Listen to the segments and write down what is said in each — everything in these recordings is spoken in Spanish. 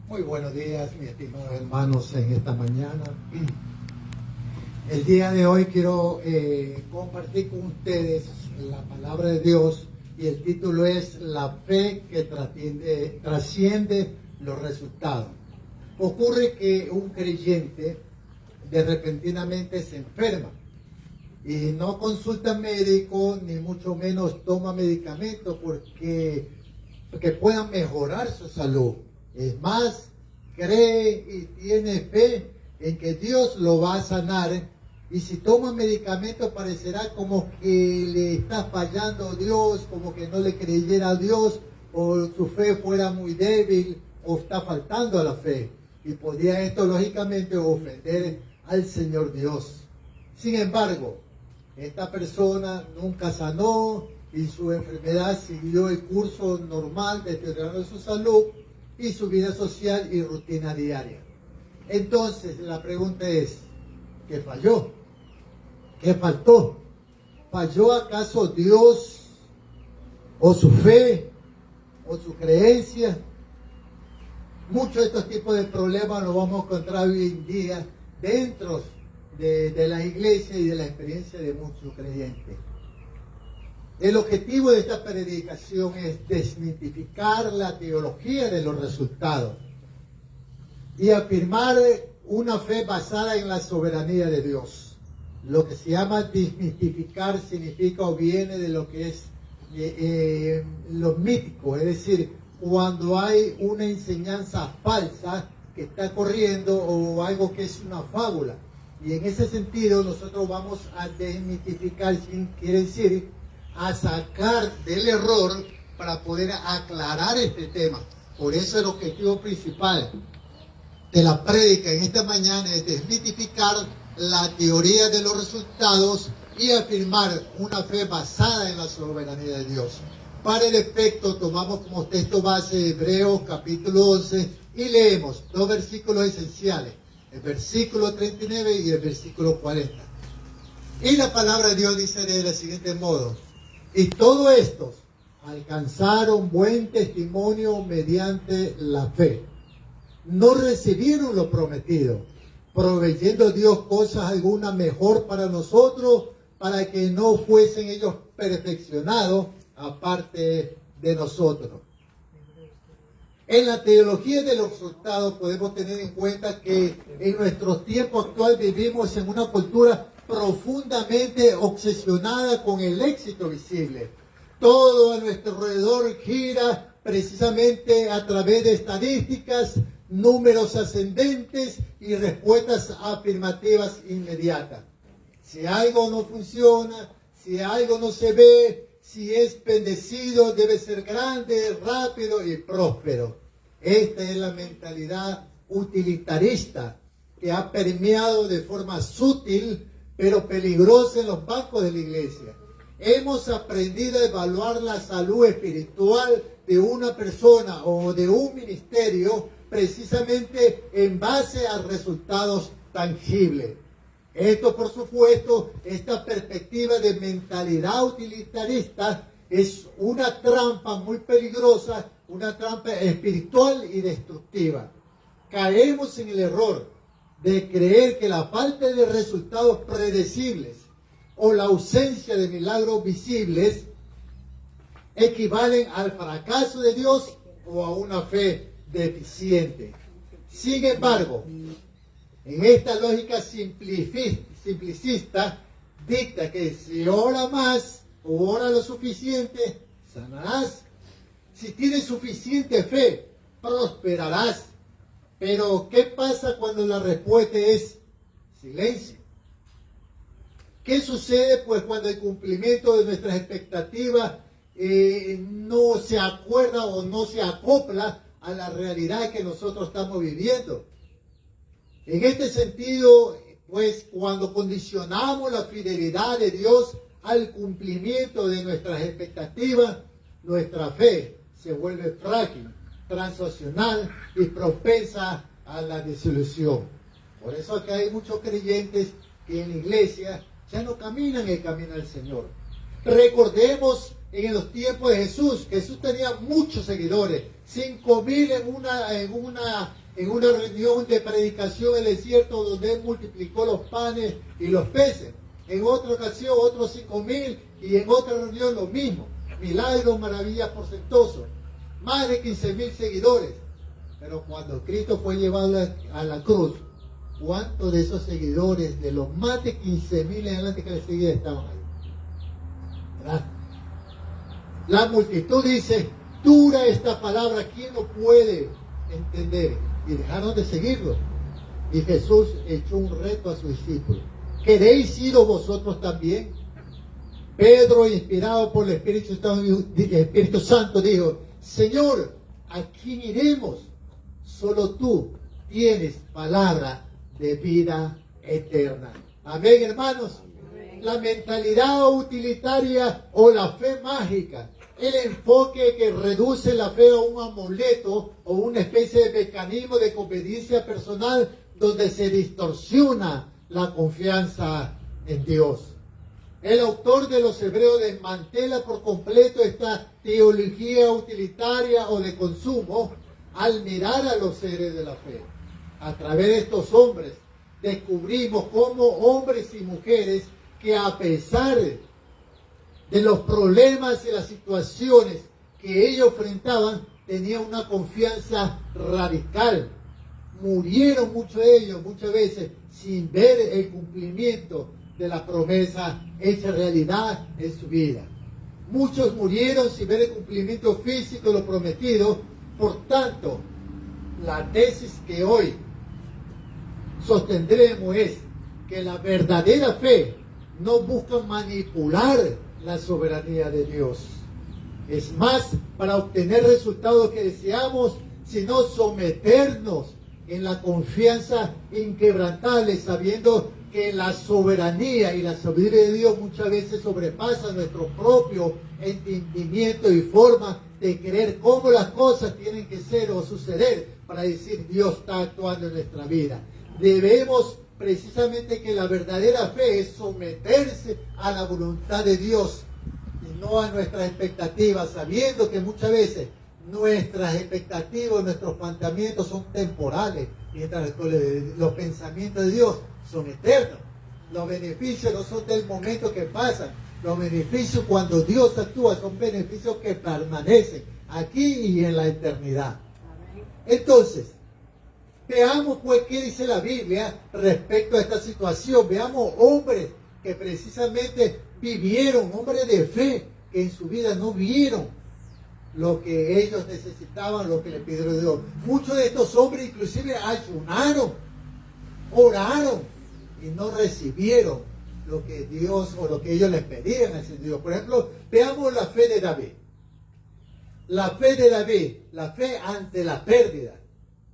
Muy buenos días, mis estimados hermanos, en esta mañana. El día de hoy quiero compartir con ustedes la palabra de Dios y el título es La fe que trasciende los resultados. Ocurre que un creyente repentinamente se enferma y no consulta médico ni mucho menos toma medicamentos porque puedan mejorar su salud. Es más, cree y tiene fe en que Dios lo va a sanar, y si toma medicamentos parecerá como que le está fallando a Dios, como que no le creyera a Dios, o su fe fuera muy débil, o está faltando a la fe. Y podría esto lógicamente ofender al Señor Dios. Sin embargo, esta persona nunca sanó y su enfermedad siguió el curso normal, deteriorando su salud y su vida social y rutina diaria. Entonces la pregunta es, ¿qué falló? ¿Qué faltó? ¿Falló acaso Dios o su fe o su creencia? Muchos de estos tipos de problemas los vamos a encontrar hoy en día dentro de la iglesia y de la experiencia de muchos creyentes. El objetivo de esta predicación es desmitificar la teología de los resultados y afirmar una fe basada en la soberanía de Dios. Lo que se llama desmitificar significa o viene de lo que es lo mítico, es decir, cuando hay una enseñanza falsa que está corriendo o algo que es una fábula. Y en ese sentido nosotros vamos a desmitificar, quiere decir a sacar del error para poder aclarar este tema. Por eso el objetivo principal de la prédica en esta mañana es desmitificar la teoría de los resultados y afirmar una fe basada en la soberanía de Dios. Para el efecto tomamos como texto base Hebreos capítulo 11 y leemos dos versículos esenciales, el versículo 39 y el versículo 40. Y la palabra de Dios dice del siguiente modo: y todos estos alcanzaron buen testimonio mediante la fe. No recibieron lo prometido, proveyendo Dios cosas alguna mejor para nosotros, para que no fuesen ellos perfeccionados aparte de nosotros. En la teología de los resultados podemos tener en cuenta que en nuestro tiempo actual vivimos en una cultura profundamente obsesionada con el éxito visible. Todo a nuestro alrededor gira precisamente a través de estadísticas, números ascendentes y respuestas afirmativas inmediatas. Si algo no funciona, si algo no se ve, si es bendecido, debe ser grande, rápido y próspero. Esta es la mentalidad utilitarista que ha permeado de forma sutil pero peligrosa en los bancos de la iglesia. Hemos aprendido a evaluar la salud espiritual de una persona o de un ministerio precisamente en base a resultados tangibles. Esto, por supuesto, esta perspectiva de mentalidad utilitarista es una trampa muy peligrosa, una trampa espiritual y destructiva. Caemos en el error de creer que la falta de resultados predecibles o la ausencia de milagros visibles equivalen al fracaso de Dios o a una fe deficiente. Sin embargo, en esta lógica simplicista dicta que si ora más o ora lo suficiente, sanarás. Si tienes suficiente fe, prosperarás. Pero ¿qué pasa cuando la respuesta es silencio? ¿Qué sucede pues cuando el cumplimiento de nuestras expectativas no se acuerda o no se acopla a la realidad que nosotros estamos viviendo? En este sentido, pues cuando condicionamos la fidelidad de Dios al cumplimiento de nuestras expectativas, nuestra fe se vuelve frágil, transaccional y propensa a la desilusión. Por eso acá hay muchos creyentes que en la iglesia ya no caminan el camino del Señor. Recordemos en los tiempos de Jesús, Jesús tenía muchos seguidores, 5.000 en una reunión de predicación en el desierto donde Él multiplicó los panes y los peces. En otra ocasión, otros 5.000 y en otra reunión lo mismo. Milagros, maravillas portentosos. Más de 15.000 seguidores. Pero cuando Cristo fue llevado a la cruz, ¿cuántos de esos seguidores, de los más de 15.000 en adelante que le seguían, estaban ahí? ¿Verdad? La multitud dice, dura esta palabra, ¿quién lo puede entender? Y dejaron de seguirlo. Y Jesús echó un reto a sus discípulos. ¿Queréis iros vosotros también? Pedro, inspirado por el Espíritu Santo, dijo, Señor, ¿a quién iremos? Solo tú tienes palabra de vida eterna. Amén, hermanos. Amén. La mentalidad utilitaria o la fe mágica, el enfoque que reduce la fe a un amuleto o una especie de mecanismo de conveniencia personal donde se distorsiona la confianza en Dios. El autor de los Hebreos desmantela por completo esta teología utilitaria o de consumo al mirar a los seres de la fe. A través de estos hombres descubrimos cómo hombres y mujeres que a pesar de los problemas y las situaciones que ellos enfrentaban, tenían una confianza radical. Murieron muchos de ellos muchas veces sin ver el cumplimiento de la promesa hecha realidad en su vida. Muchos murieron sin ver el cumplimiento físico de lo prometido. Por tanto, la tesis que hoy sostendremos es que la verdadera fe no busca manipular la soberanía de Dios. Es más para obtener resultados que deseamos, sino someternos en la confianza inquebrantable, sabiendo que la soberanía y la sabiduría de Dios muchas veces sobrepasa nuestro propio entendimiento y forma de creer cómo las cosas tienen que ser o suceder para decir Dios está actuando en nuestra vida. Debemos precisamente que la verdadera fe es someterse a la voluntad de Dios y no a nuestras expectativas, sabiendo que muchas veces nuestras expectativas, nuestros planteamientos son temporales, mientras los pensamientos de Dios son eternos. Los beneficios no son del momento que pasan. Los beneficios cuando Dios actúa son beneficios que permanecen aquí y en la eternidad. Entonces, veamos pues qué dice la Biblia respecto a esta situación. Veamos hombres que precisamente vivieron, hombres de fe, que en su vida no vieron lo que ellos necesitaban, lo que les pidieron Dios. Muchos de estos hombres inclusive ayunaron, oraron y no recibieron lo que Dios o lo que ellos les pedían al Señor. Por ejemplo, veamos la fe de David. La fe de David, la fe ante la pérdida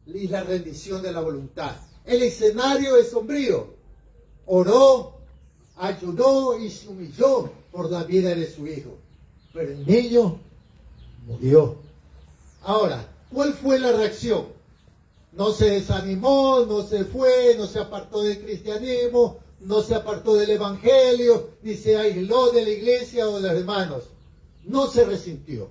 y la rendición de la voluntad. El escenario es sombrío. Oró, ayunó y se humilló por la vida de su hijo. Pero el niño murió. Ahora, ¿cuál fue la reacción? No se desanimó, no se fue, no se apartó del cristianismo, no se apartó del evangelio, ni se aisló de la iglesia o de los hermanos. No se resintió.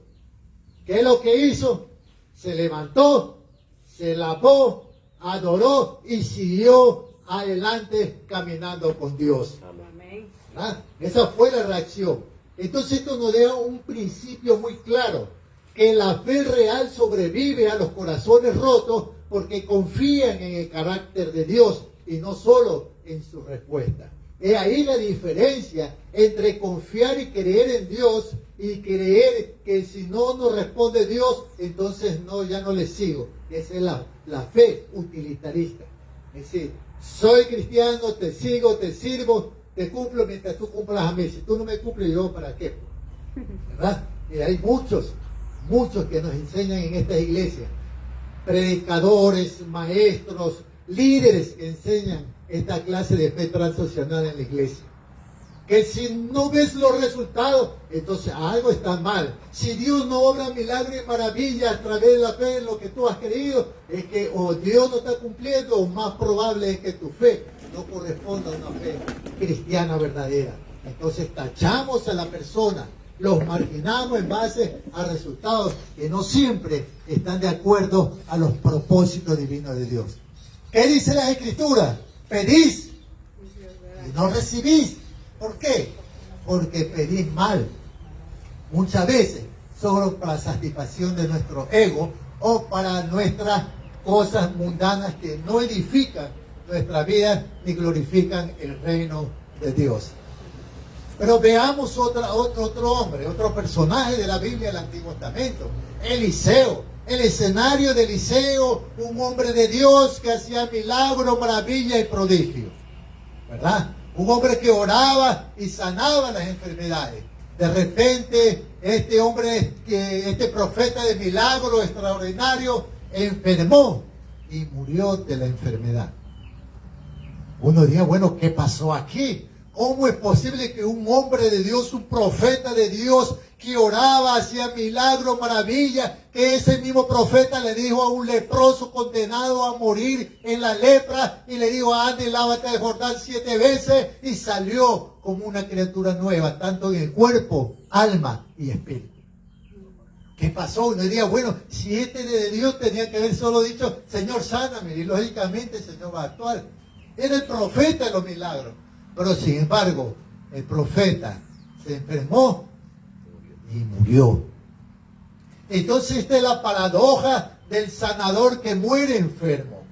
¿Qué es lo que hizo? Se levantó, se lavó, adoró y siguió adelante caminando con Dios. Amén. ¿Ah? Esa fue la reacción. Entonces esto nos da un principio muy claro, que la fe real sobrevive a los corazones rotos porque confían en el carácter de Dios y no solo en su respuesta. Es ahí la diferencia entre confiar y creer en Dios y creer que si no nos responde Dios, entonces no, ya no le sigo. Esa es la fe utilitarista. Es decir, soy cristiano, te sigo, te sirvo, te cumplo mientras tú cumplas a mí. Si tú no me cumples, yo para qué. ¿Verdad? Y hay muchos que nos enseñan en esta iglesia. Predicadores, maestros, líderes que enseñan esta clase de fe transaccional en la iglesia. Que si no ves los resultados, entonces algo está mal. Si Dios no obra milagros y maravillas a través de la fe en lo que tú has creído, es que o Dios no está cumpliendo, o más probable es que tu fe no corresponda a una fe cristiana verdadera. Entonces tachamos a la persona los marginamos en base a resultados que no siempre están de acuerdo a los propósitos divinos de Dios. ¿Qué dice la Escritura? Pedís y no recibís. ¿Por qué? Porque pedís mal. Muchas veces solo para la satisfacción de nuestro ego o para nuestras cosas mundanas que no edifican nuestra vida ni glorifican el reino de Dios. Pero veamos otro hombre, otro personaje de la Biblia del Antiguo Testamento, Eliseo. El escenario de Eliseo, un hombre de Dios que hacía milagros, maravillas y prodigios, ¿verdad? Un hombre que oraba y sanaba las enfermedades. De repente, este hombre, este profeta de milagro extraordinario, enfermó y murió de la enfermedad. Uno diría, bueno, ¿qué pasó aquí? ¿Cómo es posible que un hombre de Dios, un profeta de Dios, que oraba, hacía milagros, maravillas, que ese mismo profeta le dijo a un leproso condenado a morir en la lepra, y le dijo, anda y lávate de Jordán 7 veces, y salió como una criatura nueva, tanto en el cuerpo, alma y espíritu? ¿Qué pasó? Uno diría, bueno, si este de Dios tenía que haber solo dicho, Señor, sáname, y lógicamente el Señor va a actuar. Era el profeta de los milagros. Pero sin embargo, el profeta se enfermó y murió. Entonces esta es la paradoja del sanador que muere enfermo.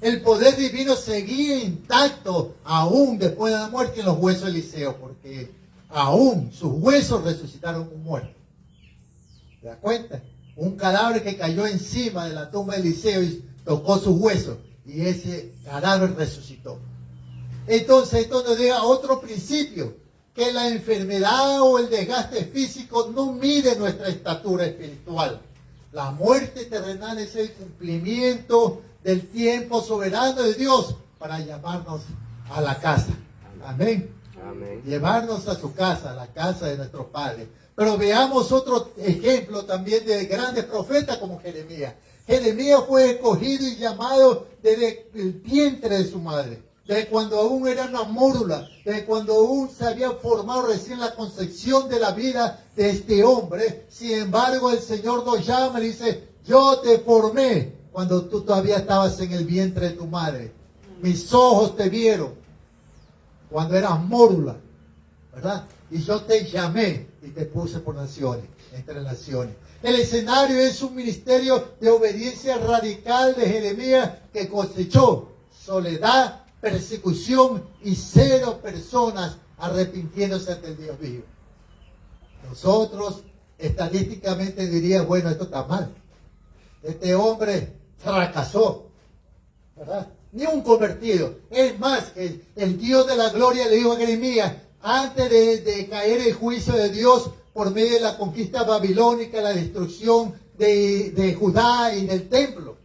El poder divino seguía intacto aún después de la muerte en los huesos de Eliseo, porque aún sus huesos resucitaron un muerto. ¿Te das cuenta? Un cadáver que cayó encima de la tumba de Eliseo y tocó sus huesos, y ese cadáver resucitó. Entonces esto nos deja otro principio, que la enfermedad o el desgaste físico no mide nuestra estatura espiritual. La muerte terrenal es el cumplimiento del tiempo soberano de Dios para llamarnos a la casa. Amén. Amén. Llevarnos a su casa, a la casa de nuestro Padre. Pero veamos otro ejemplo también de grandes profetas como Jeremías. Jeremías fue escogido y llamado desde el vientre de su madre. Desde cuando aún era una mórula, desde cuando aún se había formado recién la concepción de la vida de este hombre. Sin embargo, el Señor nos llama y dice, yo te formé cuando tú todavía estabas en el vientre de tu madre. Mis ojos te vieron cuando eras mórula, ¿verdad? Y yo te llamé y te puse por naciones, entre naciones. El escenario es un ministerio de obediencia radical de Jeremías que cosechó soledad, persecución y 0 personas arrepintiéndose ante el Dios vivo. Nosotros estadísticamente diríamos, bueno, esto está mal. Este hombre fracasó, ¿verdad? Ni un convertido. Es más, el Dios de la gloria le dijo a Jeremías, antes de caer el juicio de Dios por medio de la conquista babilónica, la destrucción de Judá y del templo,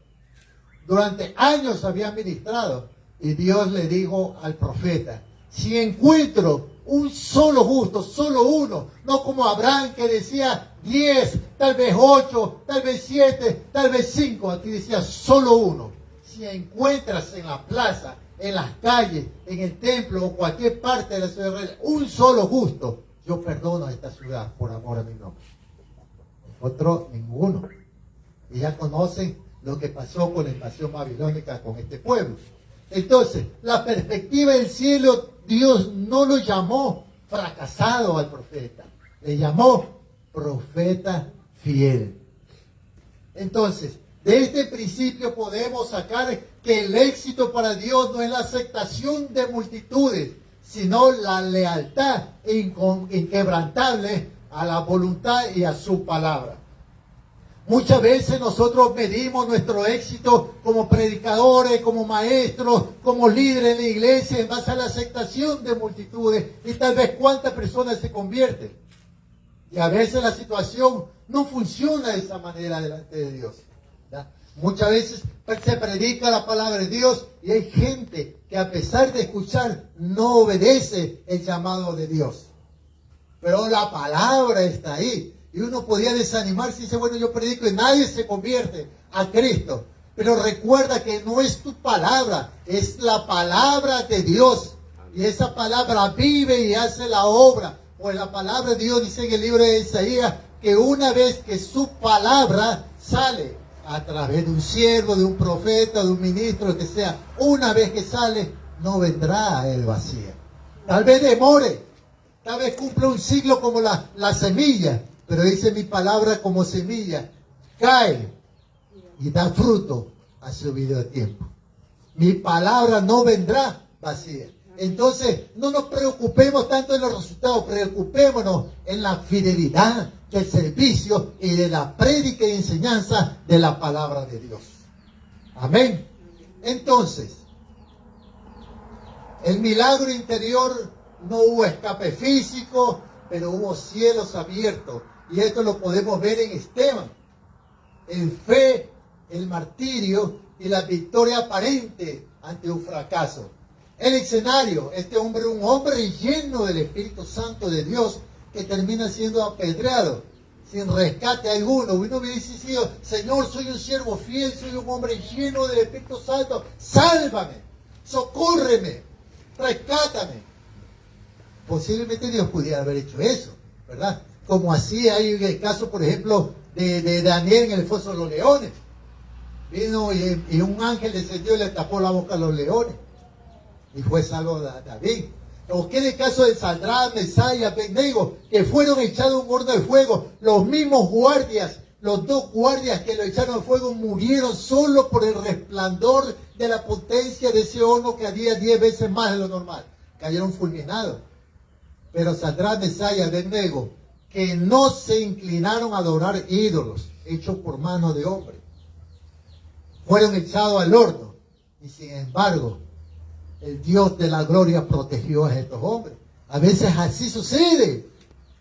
durante años había ministrado. Y Dios le dijo al profeta, si encuentro un solo justo, solo uno, no como Abraham que decía 10, tal vez 8, tal vez 7, tal vez 5, aquí decía solo uno. Si encuentras en la plaza, en las calles, en el templo o cualquier parte de la ciudad de Israel, un solo justo, yo perdono a esta ciudad por amor a mi nombre. Otro, ninguno. Y ya conocen lo que pasó con la invasión babilónica con este pueblo. Entonces, la perspectiva del cielo, Dios no lo llamó fracasado al profeta, le llamó profeta fiel. Entonces, de este principio podemos sacar que el éxito para Dios no es la aceptación de multitudes, sino la lealtad inquebrantable a la voluntad y a su palabra. Muchas veces nosotros medimos nuestro éxito como predicadores, como maestros, como líderes de la iglesia en base a la aceptación de multitudes y tal vez cuántas personas se convierten. Y a veces la situación no funciona de esa manera delante de Dios, ¿verdad? Muchas veces se predica la palabra de Dios y hay gente que a pesar de escuchar no obedece el llamado de Dios. Pero la palabra está ahí. Y uno podía desanimarse y dice, bueno, yo predico y nadie se convierte a Cristo. Pero recuerda que no es tu palabra, es la palabra de Dios. Y esa palabra vive y hace la obra. Pues la palabra de Dios dice en el libro de Isaías que una vez que su palabra sale a través de un siervo, de un profeta, de un ministro, lo que sea, una vez que sale, no vendrá a él vacía. Tal vez demore, tal vez cumpla un siglo como la semilla, pero dice mi palabra como semilla, cae y da fruto a su debido tiempo. Mi palabra no vendrá vacía. Entonces, no nos preocupemos tanto en los resultados, preocupémonos en la fidelidad del servicio y de la prédica y enseñanza de la palabra de Dios. Amén. Entonces, el milagro interior, no hubo escape físico, pero hubo cielos abiertos. Y esto lo podemos ver en Esteban. En fe, el martirio y la victoria aparente ante un fracaso. El escenario, este hombre, un hombre lleno del Espíritu Santo de Dios, que termina siendo apedreado, sin rescate alguno. Uno me dice, Señor, soy un siervo fiel, soy un hombre lleno del Espíritu Santo, sálvame, socórreme, rescátame. Posiblemente Dios pudiera haber hecho eso, ¿verdad? Como así hay el caso, por ejemplo, de Daniel en el foso de los leones. Vino y un ángel descendió y le tapó la boca a los leones. Y fue salvo David. O que en el caso de Sadrach, Mesach y Abednego, que fueron echados en un horno de fuego. Los mismos guardias, los dos guardias que lo echaron al fuego, murieron solo por el resplandor de la potencia de ese horno que había 10 veces más de lo normal. Cayeron fulminados. Pero Sadrach, Mesach y Abednego, que no se inclinaron a adorar ídolos hechos por mano de hombre, fueron echados al horno. Y sin embargo, el Dios de la gloria protegió a estos hombres. A veces así sucede,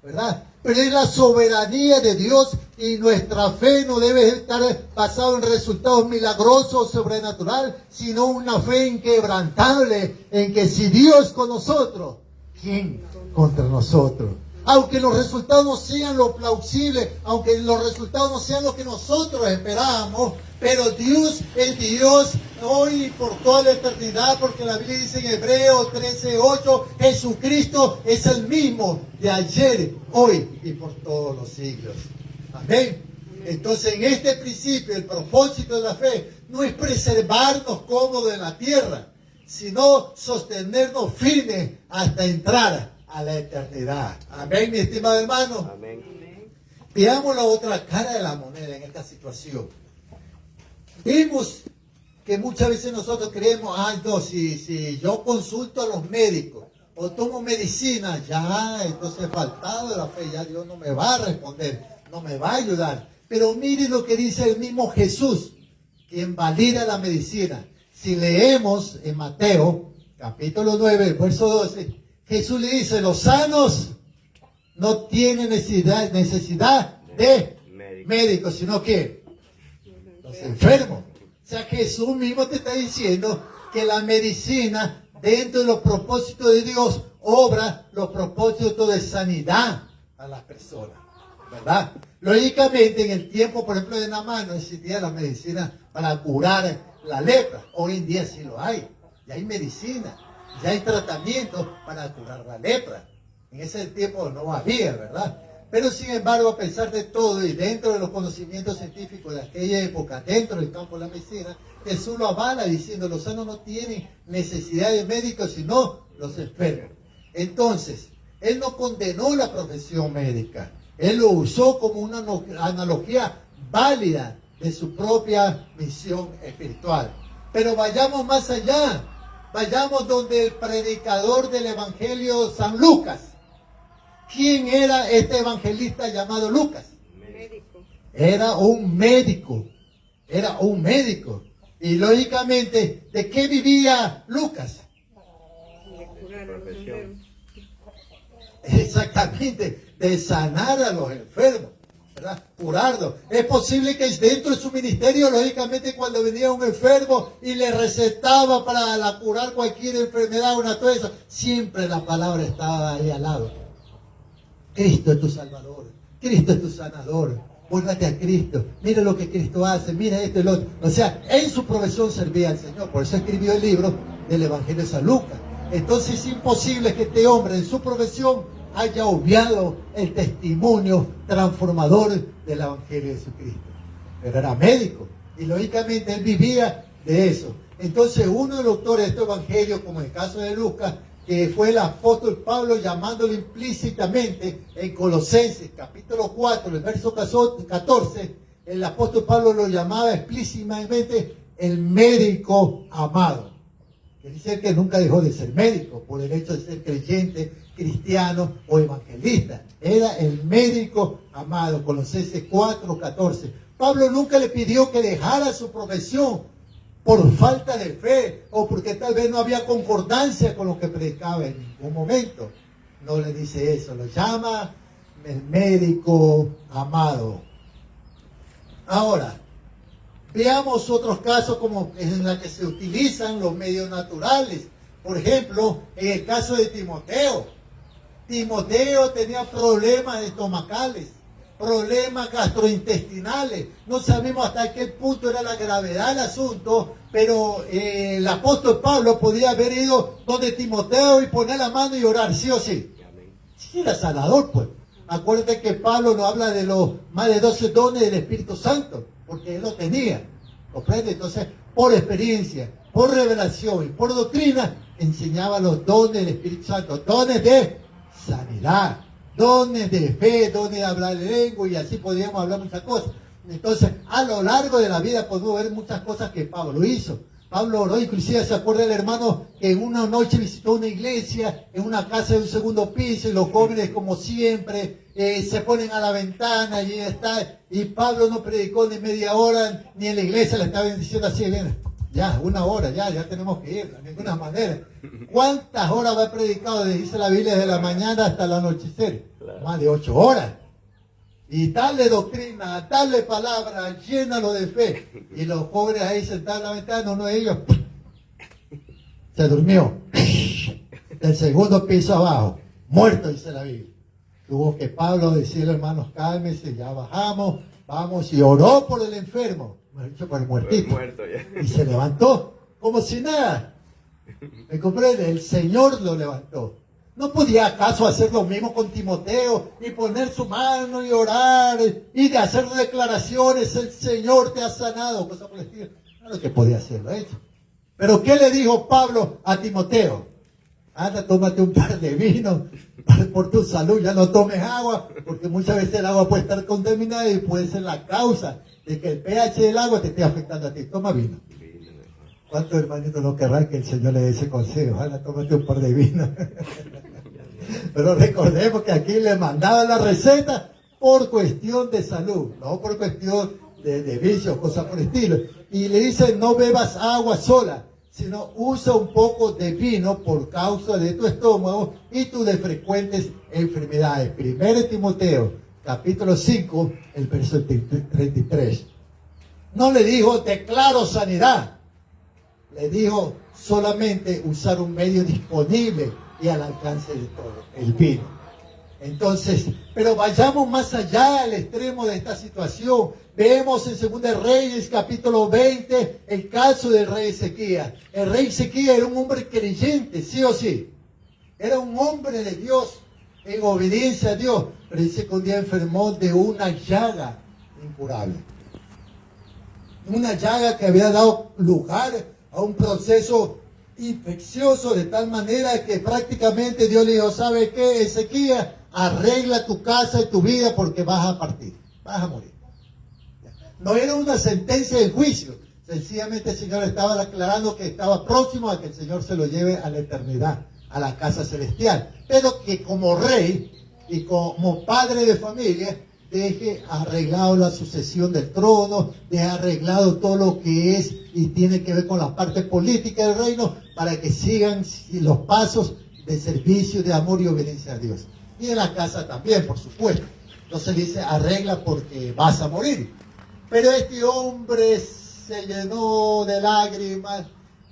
¿verdad? Pero es la soberanía de Dios y nuestra fe no debe estar basada en resultados milagrosos o sobrenaturales, sino una fe inquebrantable en que si Dios con nosotros, ¿quién contra nosotros? Aunque los resultados no sean lo plausible, aunque los resultados no sean lo que nosotros esperábamos, pero Dios es Dios hoy y por toda la eternidad, porque la Biblia dice en Hebreos 13:8, Jesucristo es el mismo de ayer, hoy y por todos los siglos. Amén. Entonces, en este principio, el propósito de la fe no es preservarnos cómodos en la tierra, sino sostenernos firmes hasta entrar a la eternidad. Amén, mi estimado hermano. Amén. Veamos la otra cara de la moneda en esta situación. Vimos que muchas veces nosotros creemos, no, si yo consulto a los médicos o tomo medicina, ya, entonces he faltado de la fe, ya Dios no me va a responder, no me va a ayudar. Pero mire lo que dice el mismo Jesús, quien valida la medicina. Si leemos en Mateo, capítulo 9, verso 12, Jesús le dice, los sanos no tienen necesidad de médicos, sino que los enfermos. O sea, Jesús mismo te está diciendo que la medicina, dentro de los propósitos de Dios, obra los propósitos de sanidad a las personas, ¿verdad? Lógicamente, en el tiempo, por ejemplo, de Naamán, no existía la medicina para curar la lepra. Hoy en día sí lo hay. Ya hay medicina, ya hay tratamiento para curar la lepra. En ese tiempo no había, ¿verdad? Pero sin embargo, a pesar de todo y dentro de los conocimientos científicos de aquella época, dentro del campo de la medicina, Jesús lo avala diciendo, los sanos no tienen necesidad de médicos, sino los enfermos. Entonces, Él no condenó la profesión médica. Él lo usó como una analogía válida de su propia misión espiritual. Pero vayamos más allá. Vayamos donde el predicador del Evangelio, San Lucas. ¿Quién era este evangelista llamado Lucas? Médico. Era un médico. Era un médico. Y lógicamente, ¿de qué vivía Lucas? De curar a los enfermos. Exactamente, de sanar a los enfermos, ¿verdad? Curarlos. Es posible que dentro de su ministerio, lógicamente, cuando venía un enfermo y le recetaba para curar cualquier enfermedad, una cosa, siempre la palabra estaba ahí al lado. Cristo es tu Salvador, Cristo es tu sanador, vuélvate a Cristo, mira lo que Cristo hace, mira esto y lo otro. O sea, en su profesión servía al Señor, por eso escribió el libro del Evangelio de San Lucas. Entonces es imposible que este hombre en su profesión haya obviado el testimonio transformador del Evangelio de Jesucristo. Pero era médico y lógicamente él vivía de eso. Entonces uno de los autores de este Evangelio, como en el caso de Lucas, que fue el apóstol Pablo llamándolo implícitamente en Colosenses capítulo 4, el verso 14, el apóstol Pablo lo llamaba explícitamente el médico amado. Quiere decir que nunca dejó de ser médico por el hecho de ser creyente, cristiano o evangelista. Era el médico amado, Colosenses 4, 14. Pablo nunca le pidió que dejara su profesión por falta de fe o porque tal vez no había concordancia con lo que predicaba en ningún momento. No le dice eso, lo llama el médico amado. Ahora, veamos otros casos como en los que se utilizan los medios naturales. Por ejemplo, en el caso de Timoteo. Timoteo tenía problemas estomacales, problemas gastrointestinales. No sabemos hasta qué punto era la gravedad del asunto, pero el apóstol Pablo podía haber ido donde Timoteo y poner la mano y orar, sí o sí. Sí, era sanador, pues. Acuérdate que Pablo nos habla de los más de 12 dones del Espíritu Santo, porque él lo tenía. ¿Comprende? Entonces, por experiencia, por revelación y por doctrina, enseñaba los dones del Espíritu Santo, dones de sanidad, dones de fe, dones de hablar lengua, y así podríamos hablar muchas cosas. Entonces, a lo largo de la vida podemos ver muchas cosas que Pablo hizo. Pablo oró, inclusive se acuerda el hermano que en una noche visitó una iglesia, en una casa de un segundo piso, y los jóvenes, como siempre, se ponen a la ventana y está, y Pablo no predicó ni media hora, ni en la iglesia le estaba diciendo así, bien, ya, una hora, ya tenemos que ir, de ninguna manera. ¿Cuántas horas va predicado, dice la Biblia, desde la mañana hasta el anochecer? Claro. Más de 8 horas. Y darle doctrina, darle palabra, llénalo de fe. Y los jóvenes ahí sentados en la ventana, uno de ellos se durmió. Del segundo piso abajo, muerto, dice la Biblia. Tuvo que Pablo decirle, hermanos, cálmense, ya bajamos, vamos, y oró por el enfermo, por el muertito. Y se levantó, como si nada. ¿Me comprende? El Señor lo levantó. ¿No podía acaso hacer lo mismo con Timoteo y poner su mano y orar y de hacer declaraciones, el Señor te ha sanado, cosas por el estilo? Claro que podía hacerlo, hecho. Pero ¿qué le dijo Pablo a Timoteo? Anda, tómate un par de vino por tu salud, ya no tomes agua, porque muchas veces el agua puede estar contaminada y puede ser la causa de que el pH del agua te esté afectando a ti. Toma vino. ¿Cuántos hermanitos no querrán que el Señor le dé ese consejo? Anda, tómate un par de vino. Pero recordemos que aquí le mandaba la receta por cuestión de salud, no por cuestión de vicios, cosas por el estilo. Y le dice, no bebas agua sola, sino usa un poco de vino por causa de tu estómago y tus de frecuentes enfermedades. 1 Timoteo, capítulo 5, el verso 33. No le dijo, declaro sanidad. Le dijo solamente usar un medio disponible y al alcance de todo, el vino. Entonces, pero vayamos más allá al extremo de esta situación. Vemos en 2 Reyes, capítulo 20, el caso del rey Ezequías. El rey Ezequías era un hombre creyente, sí o sí. Era un hombre de Dios, en obediencia a Dios. Pero dice que un día enfermó de una llaga incurable. Una llaga que había dado lugar a un proceso infeccioso de tal manera que prácticamente Dios le dijo, ¿sabe qué, Ezequías? Arregla tu casa y tu vida porque vas a partir, vas a morir. No era una sentencia de juicio, sencillamente el Señor estaba aclarando que estaba próximo a que el Señor se lo lleve a la eternidad, a la casa celestial, pero que como rey y como padre de familia deje arreglado la sucesión del trono, deje arreglado todo lo que es y tiene que ver con la parte política del reino, para que sigan los pasos de servicio, de amor y obediencia a Dios. Y en la casa también, por supuesto. Entonces dice, arregla porque vas a morir. Pero este hombre se llenó de lágrimas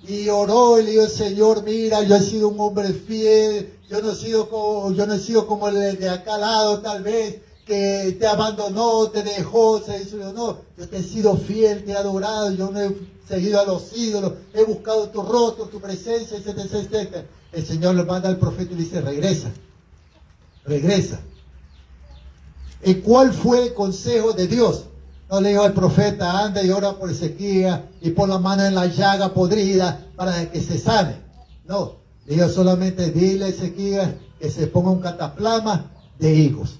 y oró y le dijo, Señor, mira, yo he sido un hombre fiel, yo no he sido como el de acá al lado tal vez, que te abandonó, te dejó, se hizo, no, yo te he sido fiel, te he adorado, yo no he seguido a los ídolos, he buscado tu rostro, tu presencia, etcétera, etcétera. El Señor le manda al profeta y le dice, regresa regresa. ¿Y cuál fue el consejo de Dios? No le dijo al profeta, anda y ora por Ezequías y pon la mano en la llaga podrida para que se sane. No, le dijo solamente, dile a Ezequías que se ponga un cataplasma de higos.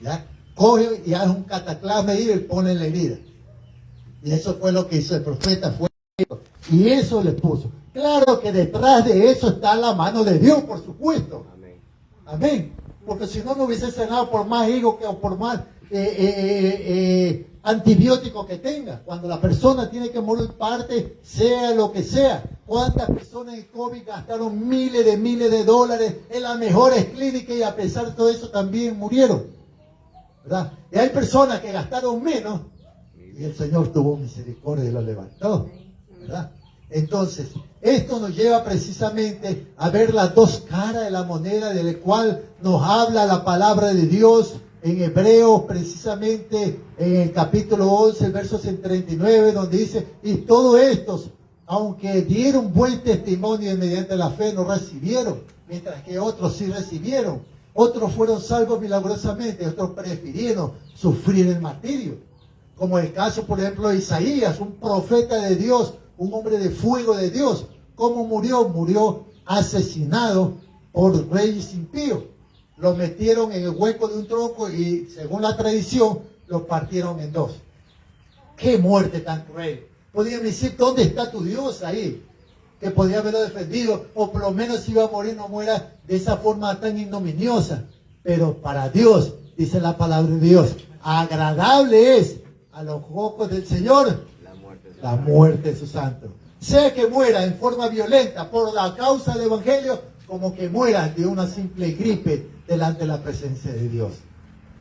¿Ya? Coge y hace un cataplasma de higos y pone en la herida. Y eso fue lo que hizo el profeta. Y eso le puso. Claro que detrás de eso está la mano de Dios, por supuesto. Amén. Amén. Porque si no, no hubiese sanado por más higos o por más antibióticos que tenga. Cuando la persona tiene que morir parte, sea lo que sea. ¿Cuántas personas en COVID gastaron miles de dólares en las mejores clínicas y a pesar de todo eso también murieron? ¿Verdad? Y hay personas que gastaron menos y el Señor tuvo misericordia y lo levantó, ¿verdad? Entonces, esto nos lleva precisamente a ver las dos caras de la moneda, de la cual nos habla la palabra de Dios en Hebreos, precisamente en el capítulo 11, versos 39, donde dice, y todos estos, aunque dieron buen testimonio mediante la fe, no recibieron, mientras que otros sí recibieron. Otros fueron salvos milagrosamente, otros prefirieron sufrir el martirio. Como el caso, por ejemplo, de Isaías, un profeta de Dios, un hombre de fuego de Dios. ¿Cómo murió? Murió asesinado por reyes impíos. Lo metieron en el hueco de un tronco y, según la tradición, lo partieron en dos. ¡Qué muerte tan cruel! Podrían decir, ¿dónde está tu Dios ahí? Que podía haberlo defendido, o por lo menos si iba a morir, no muera de esa forma tan ignominiosa. Pero para Dios, dice la palabra de Dios, agradable es a los ojos del Señor la muerte de su santo. Sea que muera en forma violenta por la causa del Evangelio, como que muera de una simple gripe delante de la presencia de Dios.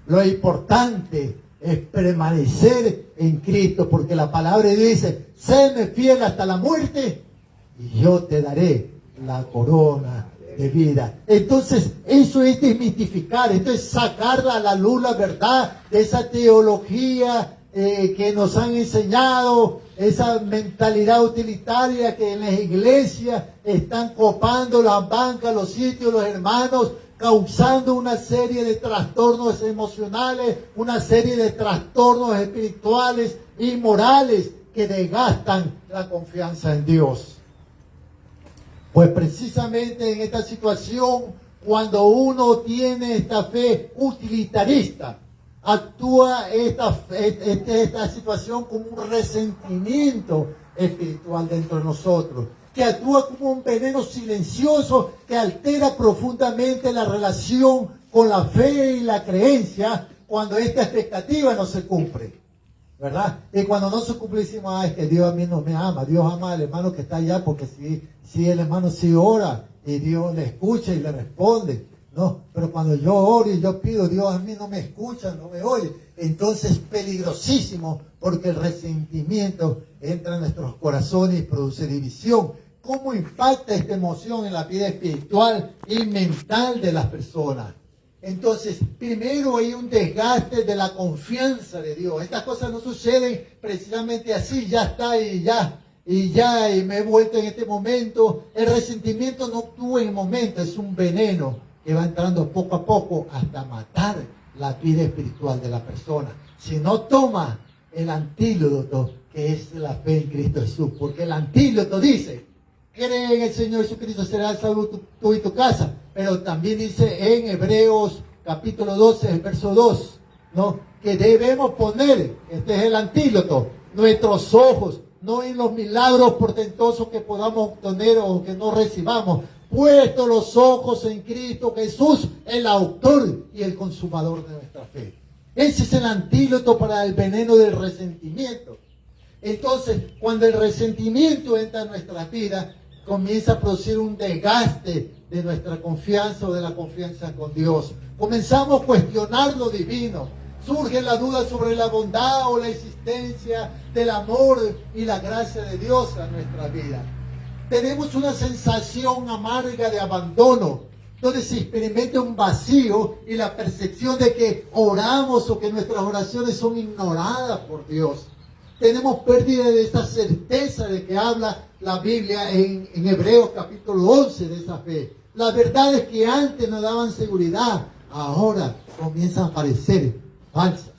Lo importante es permanecer en Cristo, porque la palabra dice, séme fiel hasta la muerte y yo te daré la corona de vida. Entonces, eso es desmitificar, esto es sacar a la luz la verdad de esa teología que nos han enseñado, esa mentalidad utilitaria que en las iglesias están copando las bancas, los sitios, los hermanos, causando una serie de trastornos emocionales, una serie de trastornos espirituales y morales que desgastan la confianza en Dios. Pues precisamente en esta situación, cuando uno tiene esta fe utilitarista, actúa esta situación como un resentimiento espiritual dentro de nosotros, que actúa como un veneno silencioso que altera profundamente la relación con la fe y la creencia cuando esta expectativa no se cumple, ¿verdad? Y cuando no se cumple decimos, es que Dios a mí no me ama. Dios ama al hermano que está allá porque si el hermano sí ora y Dios le escucha y le responde. No, pero cuando yo oro y yo pido, Dios a mí no me escucha, no me oye. Entonces es peligrosísimo porque el resentimiento entra en nuestros corazones y produce división. ¿Cómo impacta esta emoción en la vida espiritual y mental de las personas? Entonces, primero hay un desgaste de la confianza de Dios. Estas cosas no suceden precisamente así, ya está y me he vuelto en este momento. El resentimiento no actúa en el momento, es un veneno que va entrando poco a poco hasta matar la vida espiritual de la persona. Si no toma el antídoto que es la fe en Cristo Jesús, porque el antídoto dice, cree en el Señor Jesucristo, será salvo tú y tu casa. Pero también dice en Hebreos capítulo 12, el verso 2, ¿no? Que debemos poner, este es el antídoto, nuestros ojos, no en los milagros portentosos que podamos obtener o que no recibamos, puesto los ojos en Cristo Jesús, el autor y el consumador de nuestra fe. Ese es el antídoto para el veneno del resentimiento. Entonces, cuando el resentimiento entra en nuestra vida, comienza a producir un desgaste de nuestra confianza o de la confianza con Dios. Comenzamos a cuestionar lo divino. Surge la duda sobre la bondad o la existencia del amor y la gracia de Dios en nuestra vida. Tenemos una sensación amarga de abandono, donde se experimenta un vacío y la percepción de que oramos o que nuestras oraciones son ignoradas por Dios. Tenemos pérdida de esa certeza de que habla la Biblia en Hebreos capítulo 11 de esa fe. Las verdades que antes nos daban seguridad, ahora comienzan a parecer falsas.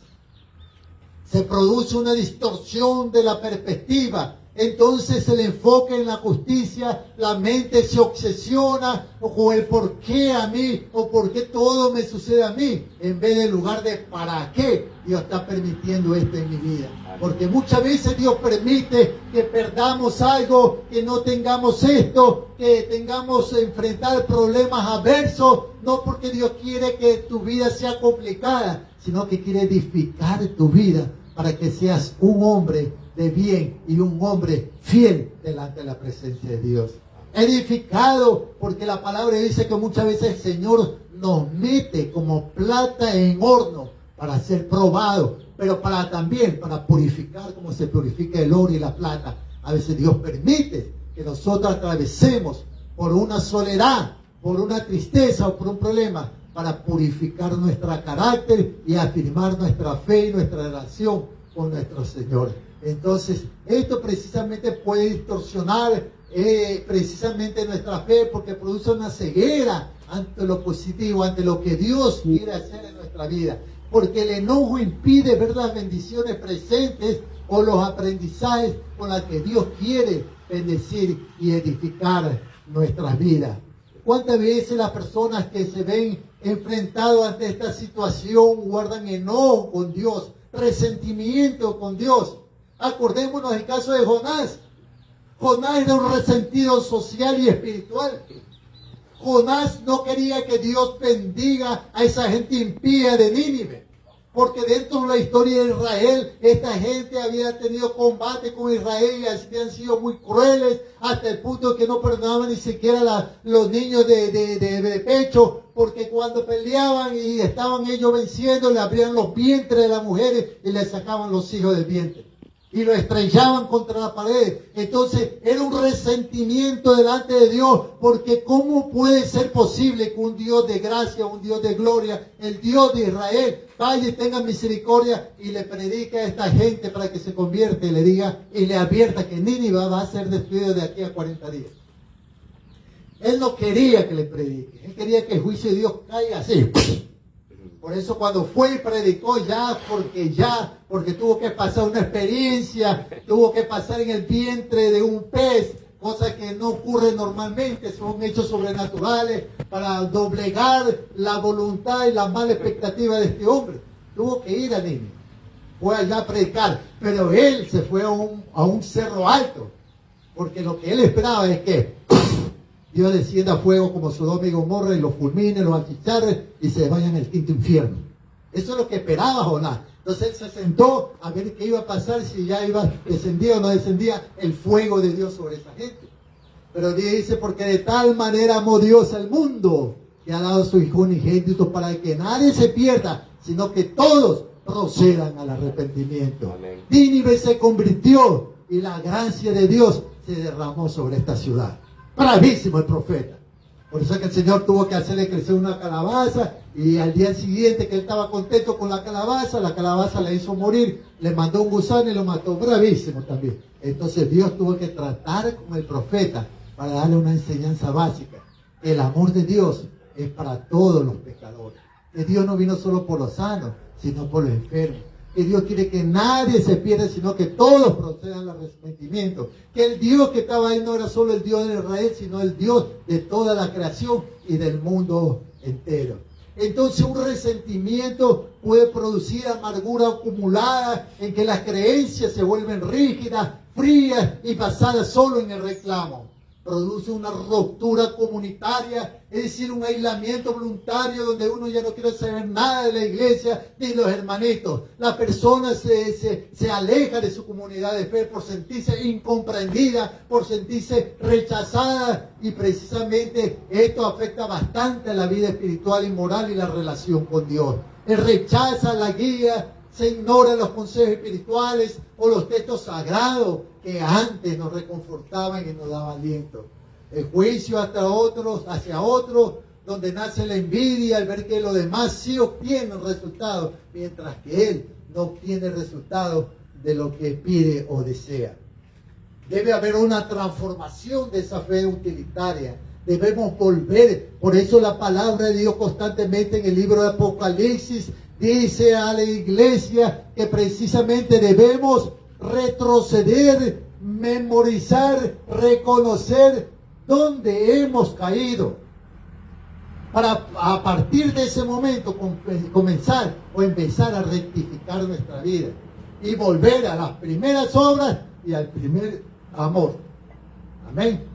Se produce una distorsión de la perspectiva. Entonces el enfoque en la justicia, la mente se obsesiona con el por qué a mí o por qué todo me sucede a mí, en vez del lugar de para qué Dios está permitiendo esto en mi vida. Porque muchas veces Dios permite que perdamos algo, que no tengamos esto, que tengamos que enfrentar problemas adversos, no porque Dios quiere que tu vida sea complicada, sino que quiere edificar tu vida para que seas un hombre de bien y un hombre fiel delante de la presencia de Dios. Edificado, porque la palabra dice que muchas veces el Señor nos mete como plata en horno para ser probado, pero también para purificar como se purifica el oro y la plata. A veces Dios permite que nosotros atravesemos por una soledad, por una tristeza o por un problema, para purificar nuestro carácter y afirmar nuestra fe y nuestra relación con nuestro Señor. Entonces, esto precisamente puede distorsionar precisamente nuestra fe, porque produce una ceguera ante lo positivo, ante lo que Dios quiere hacer en nuestra vida. Porque el enojo impide ver las bendiciones presentes o los aprendizajes con los que Dios quiere bendecir y edificar nuestras vidas. ¿Cuántas veces las personas que se ven enfrentadas ante esta situación guardan enojo con Dios, resentimiento con Dios? Acordémonos del caso de Jonás. Jonás era un resentido social y espiritual. Jonás no quería que Dios bendiga a esa gente impía de Nínive, porque dentro de la historia de Israel, esta gente había tenido combate con Israel y habían sido muy crueles, hasta el punto que no perdonaban ni siquiera los niños de pecho, porque cuando peleaban y estaban ellos venciendo, le abrían los vientres de las mujeres y le sacaban los hijos del vientre y lo estrellaban contra la pared. Entonces era un resentimiento delante de Dios, porque ¿cómo puede ser posible que un Dios de gracia, un Dios de gloria, el Dios de Israel, vaya y tenga misericordia y le predique a esta gente para que se convierta y le diga y le advierta que Nínive va a ser destruido de aquí a 40 días? Él no quería que le predique, él quería que el juicio de Dios caiga así. Por eso cuando fue y predicó porque tuvo que pasar una experiencia, tuvo que pasar en el vientre de un pez, cosa que no ocurre normalmente, son hechos sobrenaturales para doblegar la voluntad y la mala expectativa de este hombre. Tuvo que ir a Nínive, fue allá a predicar, pero él se fue a un cerro alto, porque lo que él esperaba es que Dios descienda fuego como Sodoma y Gomorra y los fulmine, los achicharre y se vayan al quinto infierno. Eso es lo que esperaba Jonás. Entonces él se sentó a ver qué iba a pasar, si ya descendía o no descendía el fuego de Dios sobre esa gente. Pero Dios dice, porque de tal manera amó Dios al mundo, que ha dado a su Hijo unigénito para que nadie se pierda, sino que todos procedan al arrepentimiento. Nínive se convirtió y la gracia de Dios se derramó sobre esta ciudad. Bravísimo el profeta. Por eso es que el Señor tuvo que hacerle crecer una calabaza, y al día siguiente que él estaba contento con la calabaza la hizo morir, le mandó un gusano y lo mató. Bravísimo también. Entonces Dios tuvo que tratar con el profeta para darle una enseñanza básica. El amor de Dios es para todos los pecadores. Que Dios no vino solo por los sanos, sino por los enfermos. Que Dios quiere que nadie se pierda, sino que todos procedan al arrepentimiento. Que el Dios que estaba ahí no era solo el Dios de Israel, sino el Dios de toda la creación y del mundo entero. Entonces un resentimiento puede producir amargura acumulada, en que las creencias se vuelven rígidas, frías y basadas solo en el reclamo. Produce una ruptura comunitaria, es decir, un aislamiento voluntario donde uno ya no quiere saber nada de la iglesia ni los hermanitos. La persona se aleja de su comunidad de fe por sentirse incomprendida, por sentirse rechazada, y precisamente esto afecta bastante a la vida espiritual y moral y la relación con Dios. Él rechaza la guía, se ignoran los consejos espirituales o los textos sagrados que antes nos reconfortaban y nos daban aliento. El juicio hacia otros, donde nace la envidia al ver que los demás sí obtienen resultados, mientras que él no obtiene resultados de lo que pide o desea. Debe haber una transformación de esa fe utilitaria Debemos volver. Por eso la palabra de Dios constantemente en el libro de Apocalipsis dice a la iglesia que precisamente debemos retroceder, memorizar, reconocer dónde hemos caído, para a partir de ese momento comenzar o empezar a rectificar nuestra vida y volver a las primeras obras y al primer amor. Amén.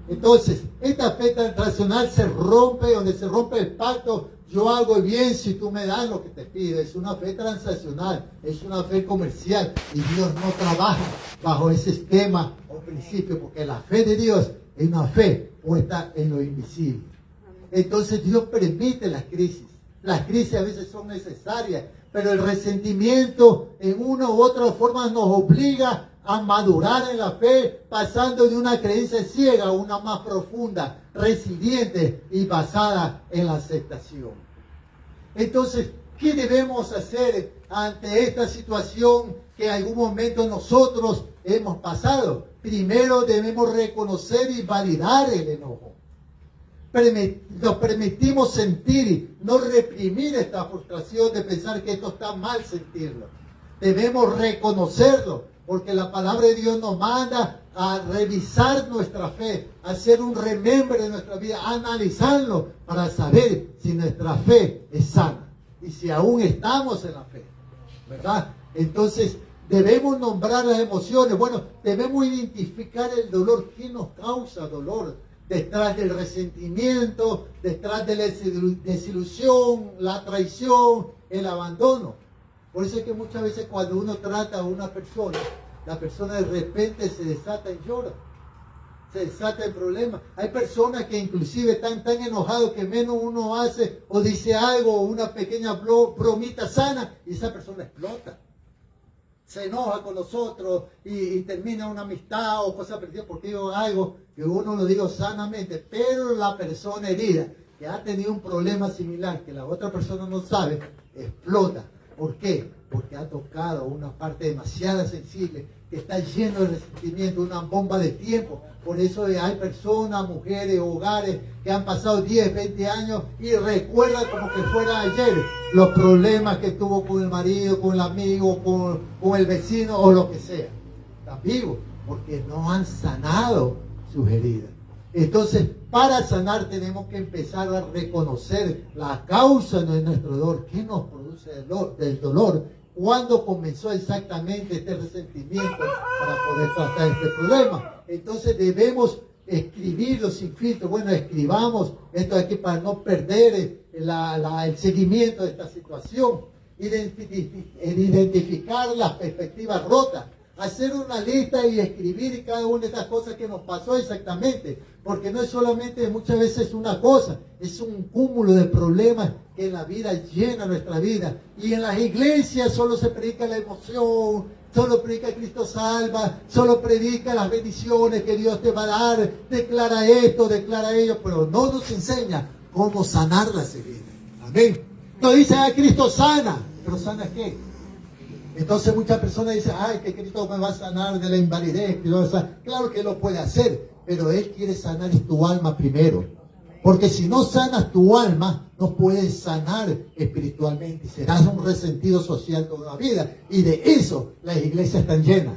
Entonces, esta fe transaccional se rompe, donde se rompe el pacto. Yo hago bien si tú me das lo que te pido. Es una fe transaccional, es una fe comercial, y Dios no trabaja bajo ese esquema o principio, porque la fe de Dios es una fe puesta en lo invisible. Entonces Dios permite las crisis. Las crisis a veces son necesarias, pero el resentimiento en una u otra forma nos obliga a madurar en la fe, pasando de una creencia ciega a una más profunda, resiliente y basada en la aceptación. Entonces, ¿qué debemos hacer ante esta situación que en algún momento nosotros hemos pasado? Primero debemos reconocer y validar el enojo. Nos permitimos sentir, no reprimir esta frustración de pensar que esto está mal sentirlo. Debemos reconocerlo, porque la palabra de Dios nos manda a revisar nuestra fe, a hacer un remember de nuestra vida, a analizarlo para saber si nuestra fe es sana y si aún estamos en la fe, ¿verdad? Entonces debemos nombrar las emociones. Bueno, debemos identificar el dolor. ¿Qué nos causa dolor? Detrás del resentimiento, detrás de la desilusión, la traición, el abandono. Por eso es que muchas veces cuando uno trata a una persona, la persona de repente se desata y llora, se desata el problema. Hay personas que inclusive están tan enojados que menos uno hace o dice algo, una pequeña bromita sana, y esa persona explota. Se enoja con nosotros y termina una amistad o cosas perdidas porque digo algo que uno lo digo sanamente, pero la persona herida que ha tenido un problema similar que la otra persona no sabe, explota. ¿Por qué? Porque ha tocado una parte demasiado sensible, que está lleno de resentimiento, una bomba de tiempo. Por eso hay personas, mujeres, hogares que han pasado 10, 20 años y recuerdan como que fuera ayer los problemas que tuvo con el marido, con el amigo, con el vecino o lo que sea. Están vivos porque no han sanado sus heridas. Entonces, para sanar tenemos que empezar a reconocer la causa de nuestro dolor. ¿Qué nos produce el dolor? ¿Cuándo comenzó exactamente este resentimiento para poder tratar este problema? Entonces debemos escribirlo sin filtro. Bueno, escribamos esto aquí para no perder el seguimiento de esta situación. Identificar las perspectivas rotas. Hacer una lista y escribir cada una de estas cosas que nos pasó exactamente, porque no es solamente muchas veces una cosa, es un cúmulo de problemas que en la vida llena nuestra vida. Y en las iglesias solo se predica la emoción, solo predica Cristo salva, solo predica las bendiciones que Dios te va a dar, declara esto, declara ello, pero no nos enseña cómo sanar las heridas. Amén. No dice, Cristo sana, pero ¿sana qué? Entonces muchas personas dicen, que Cristo me va a sanar de la invalidez. Claro que lo puede hacer, pero Él quiere sanar tu alma primero. Porque si no sanas tu alma, no puedes sanar espiritualmente. Serás un resentido social toda la vida. Y de eso las iglesias están llenas.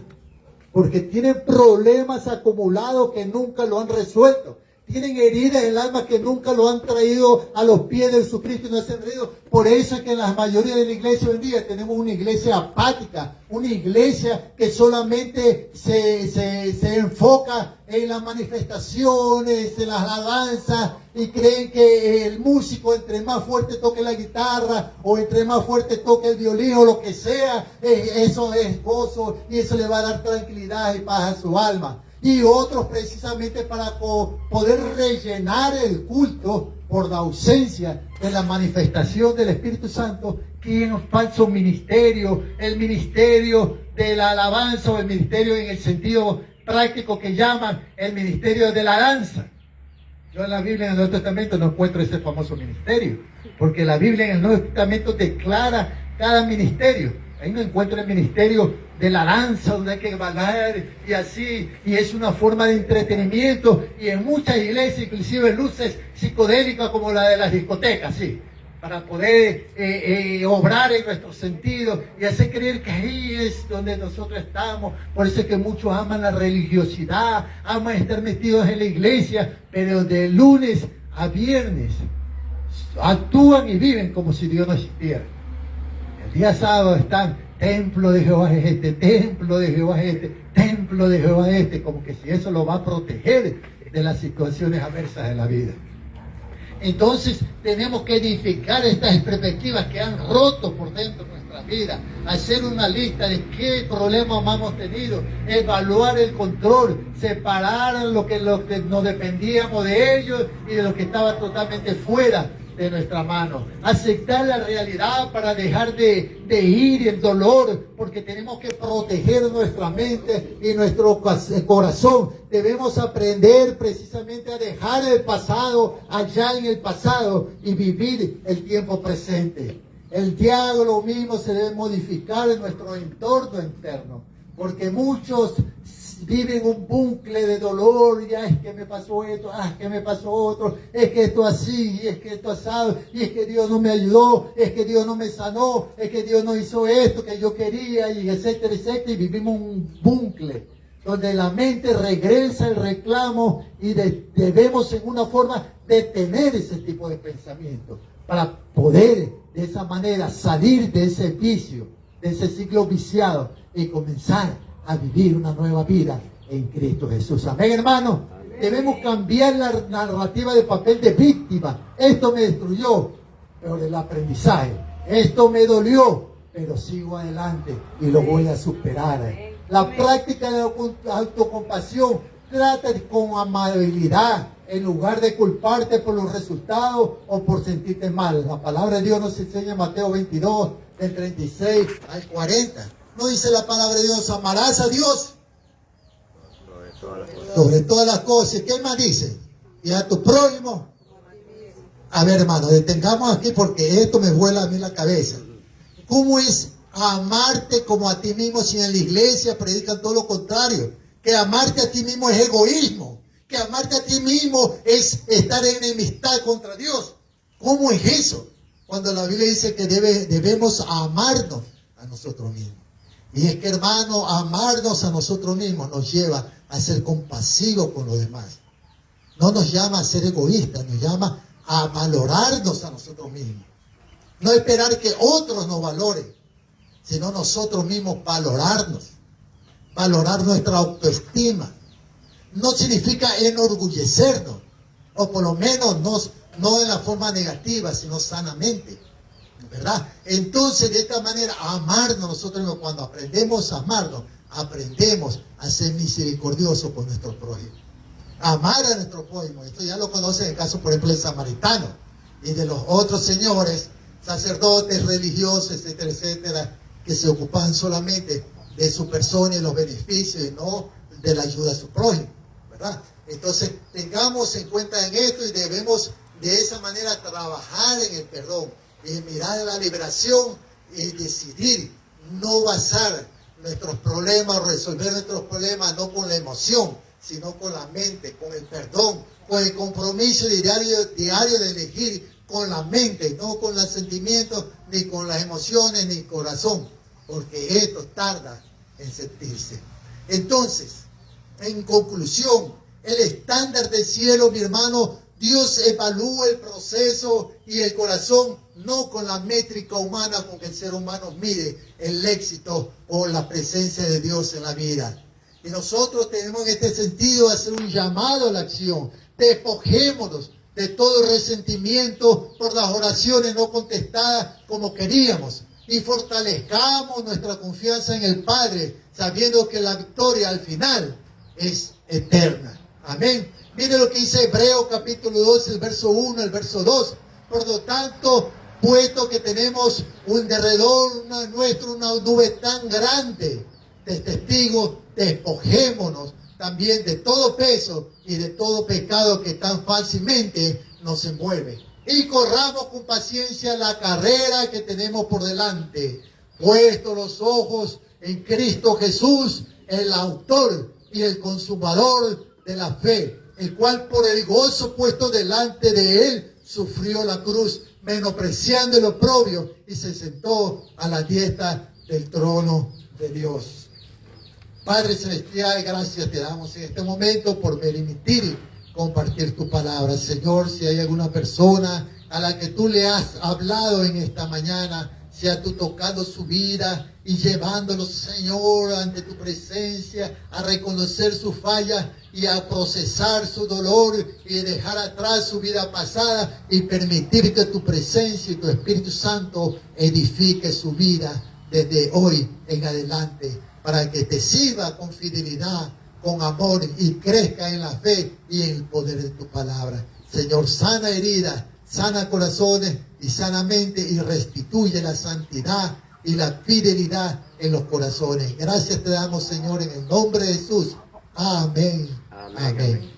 Porque tienen problemas acumulados que nunca lo han resuelto. Tienen heridas en el alma que nunca lo han traído a los pies de Jesucristo y no se han traído. Por eso es que en la mayoría de la iglesia hoy en día tenemos una iglesia apática, una iglesia que solamente se enfoca en las manifestaciones, en las alabanzas, y creen que el músico entre más fuerte toque la guitarra o entre más fuerte toque el violín o lo que sea, eso es gozo y eso le va a dar tranquilidad y paz a su alma. Y otros precisamente para poder rellenar el culto por la ausencia de la manifestación del Espíritu Santo, tienen un falso ministerio, el ministerio de la alabanza o el ministerio en el sentido práctico que llaman el ministerio de la danza. Yo en la Biblia, en el Nuevo Testamento, no encuentro ese famoso ministerio, porque la Biblia en el Nuevo Testamento declara cada ministerio. Ahí no encuentro el ministerio de la danza, donde hay que bailar y así, y es una forma de entretenimiento, y en muchas iglesias inclusive luces psicodélicas como la de las discotecas, sí, para poder obrar en nuestros sentidos y hacer creer que ahí es donde nosotros estamos. Por eso es que muchos aman la religiosidad, aman estar metidos en la iglesia, pero de lunes a viernes actúan y viven como si Dios no existiera. El día sábado están, templo de Jehová es este, templo de Jehová es este, templo de Jehová es este, como que si eso lo va a proteger de las situaciones adversas de la vida. Entonces tenemos que edificar estas perspectivas que han roto por dentro de nuestra vida, hacer una lista de qué problemas hemos tenido, evaluar el control, separar lo que nos dependíamos de ellos y de lo que estaba totalmente fuera de nuestra mano, aceptar la realidad para dejar de ir el dolor, porque tenemos que proteger nuestra mente y nuestro corazón. Debemos aprender precisamente a dejar el pasado allá en el pasado y vivir el tiempo presente. El diálogo mismo se debe modificar en nuestro entorno interno, porque muchos viven un bucle de dolor. Ya es que me pasó esto, es que me pasó otro, es que esto así, y es que esto asado, y es que Dios no me ayudó, es que Dios no me sanó, es que Dios no hizo esto que yo quería, y etcétera, etcétera, y vivimos un bucle donde la mente regresa el reclamo y debemos en una forma detener ese tipo de pensamiento para poder de esa manera salir de ese vicio, de ese ciclo viciado y comenzar a vivir una nueva vida en Cristo Jesús. Amén, hermano. Amén. Debemos cambiar la narrativa de papel de víctima. Esto me destruyó, pero del aprendizaje. Esto me dolió, pero sigo adelante y lo voy a superar. Amén. La práctica de la autocompasión trata con amabilidad en lugar de culparte por los resultados o por sentirte mal. La palabra de Dios nos enseña en Mateo 22, del 36 al 40. No dice la palabra de Dios, amarás a Dios sobre todas las cosas. ¿Qué más dice? Y a tu prójimo. A ver, hermano, detengamos aquí porque esto me vuela a mí la cabeza. ¿Cómo es amarte como a ti mismo si en la iglesia predican todo lo contrario? Que amarte a ti mismo es egoísmo. Que amarte a ti mismo es estar en enemistad contra Dios. ¿Cómo es eso? Cuando la Biblia dice que debemos amarnos a nosotros mismos. Y es que, hermano, amarnos a nosotros mismos nos lleva a ser compasivos con los demás. No nos llama a ser egoístas, nos llama a valorarnos a nosotros mismos. No esperar que otros nos valoren, sino nosotros mismos valorarnos. Valorar nuestra autoestima. No significa enorgullecernos, o por lo menos no de la forma negativa, sino sanamente. ¿Verdad? Entonces, de esta manera, amarnos nosotros mismos. Cuando aprendemos a amarnos, aprendemos a ser misericordiosos con nuestro prójimo. Amar a nuestro prójimo. Esto ya lo conocen en el caso, por ejemplo, del samaritano y de los otros señores, sacerdotes, religiosos, etcétera, etcétera, que se ocupaban solamente de su persona y los beneficios y no de la ayuda a su prójimo. ¿Verdad? Entonces, tengamos en cuenta en esto y debemos de esa manera trabajar en el perdón. Y mirar la liberación y decidir no basar nuestros problemas o resolver nuestros problemas no con la emoción, sino con la mente, con el perdón, con el compromiso diario de elegir con la mente, no con los sentimientos, ni con las emociones, ni el corazón, porque esto tarda en sentirse. Entonces, en conclusión, el estándar del cielo, mi hermano, Dios evalúa el proceso y el corazón no con la métrica humana con que el ser humano mide el éxito o la presencia de Dios en la vida. Y nosotros tenemos en este sentido hacer un llamado a la acción. Despojémonos de todo resentimiento por las oraciones no contestadas como queríamos y fortalezcamos nuestra confianza en el Padre, sabiendo que la victoria al final es eterna. Amén. Mire lo que dice Hebreos capítulo 2, el verso 1, el verso 2. Por lo tanto, puesto que tenemos un derredor nuestro, una nube tan grande de testigos, despojémonos también de todo peso y de todo pecado que tan fácilmente nos envuelve. Y corramos con paciencia la carrera que tenemos por delante, puestos los ojos en Cristo Jesús, el autor y el consumador de la fe, el cual por el gozo puesto delante de él sufrió la cruz, menospreciando el oprobio, y se sentó a la diestra del trono de Dios. Padre Celestial, gracias te damos en este momento por permitir compartir tu palabra. Señor, si hay alguna persona a la que tú le has hablado en esta mañana, sea tú tocando su vida y llevándolo, Señor, ante tu presencia, a reconocer su falla y a procesar su dolor y dejar atrás su vida pasada y permitir que tu presencia y tu Espíritu Santo edifique su vida desde hoy en adelante, para que te sirva con fidelidad, con amor y crezca en la fe y en el poder de tu palabra. Señor, sana heridas, sana corazones y sanamente, y restituye la santidad y la fidelidad en los corazones. Gracias te damos, Señor, en el nombre de Jesús. Amén. Amén. Amén.